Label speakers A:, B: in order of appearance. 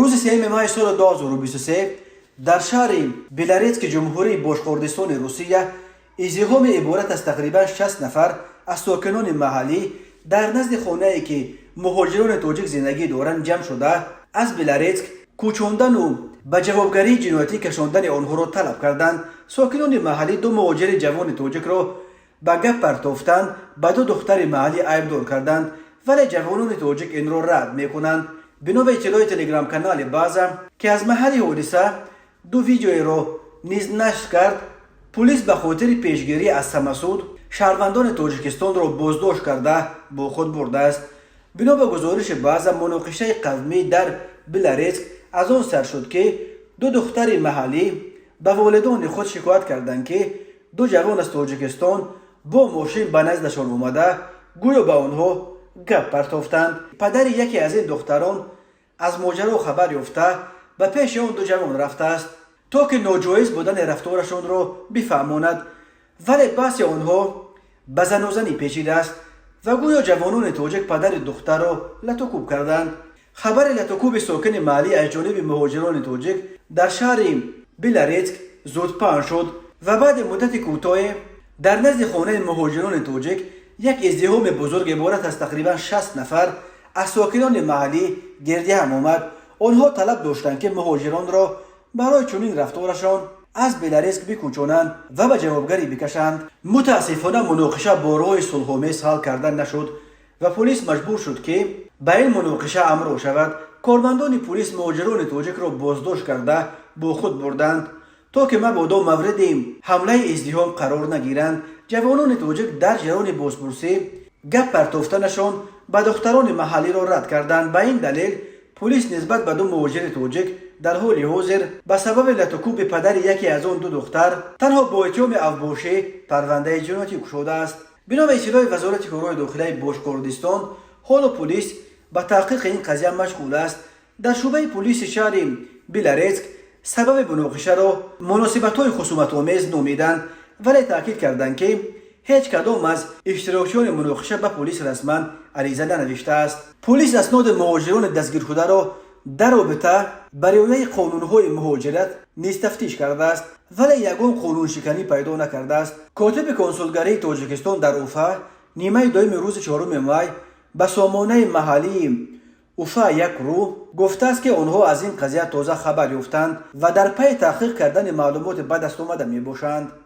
A: روز 3 ماه سال 2023 در شهر بلارتسک جمهوری باشخوردستان روسیه ازدحام عبارت از تقریبا 60 نفر از ساکنان محلی در نزد خانه‌ای که مهاجران تاجیک زندگی دارند جمع شده از بلارتسک کوچاندن و به جوابگری جنایتی کشاندن آنها را طلب کردند. ساکنان محلی دو مهاجر جوان تاجیک را به گپ پرداختند، به دو دختر محلی عیبدار کردند، ولی جوانان تاجیک این را رد میکنند. بنا به اطلاع تلگرام کانال بازم که از محل حادثه دو ویدیوی را نیز نشر کرد، پلیس به خاطر پیشگیری از تمسود شهروندان تاجیکستان را بازداشت کرده با خود برده است. بنا به گزارش بازم مناقشه قومی در بلارتسک از آن سر شد که دو دختر محلی به والدان خود شکایت کردند که دو جوان از تاجیکستان با ماشین به نزدشان اومده گویا به آنها گپ پرداختند. پدر یکی از این دختران از ماجرا خبر یافته به پیش آن دو جوان رفته است تا که ناجایز بودن رفتارشان را بفهماند، ولی بحث آنها به زن و زنی پیچیده است و گویا جوانان تاجیک پدر دختر را لطوکوب کردند. خبر لطوکوب ساکن محلی از جانب مهاجران تاجیک در شهر بلارتسک زود پهن شد و بعد مدت کوتاهی در نزد خانه مهاجران تاجیک یک ازدحام بزرگ عبارت از تقریبا 60 نفر از ساکنان محلی گردی هم آمد. آنها طلب داشتند که مهاجران را برای چنین رفتارشان از بلارتسک بکوچانند و به جوابگری بکشند. متاسفانه مناقشه با راه صلح‌آمیز حل کردن نشد و پلیس مجبور شد که به این مناقشه امر شود. کارمندان پلیس مهاجران تاجیک را بازداشت کرده با خود بردند تا که مبادا مورد حمله ازدحام قرار نگیرند. جوانان تاجیک در جریان بازپرسی گپ پرداختنشان به دختران محلی را رد کردند. به این دلیل پلیس نسبت به دو مهاجر تاجیک در حال حاضر به سبب لطوکوب پدر یکی از آن دو دختر تنها با اتهام اوباشی پرونده جنایتی گشوده است. بنا به اطلاع وزارت کارهای داخلی باشخوردستان حال پلیس به تحقیق این قضیه مشغول است. در شعبه پلیس شهر بلارتسک سبب مناقشه را مناسبت‌های خصومت‌آمیز نامیدند، ولی تاکید کردند که هیچ کدام از اشتراکیان مناقشه به پلیس رسما عریضه ننوشته است. پلیس اسناد مهاجران دستگیر شده را در رابطه با رعایت قانون‌های مهاجرت نیز تفتیش کرده است، ولی یگان قانون شکنی پیدا نکرده است. کاتب کنسولگری تاجیکستان در اوفا نیمه دوم روز 4 مای به سامانه محلی اوفا یک رو گفته است که آنها از این قضیه تازه خبر یافتند و در پی تحقیق کردن معلومات به دست آمده می باشند.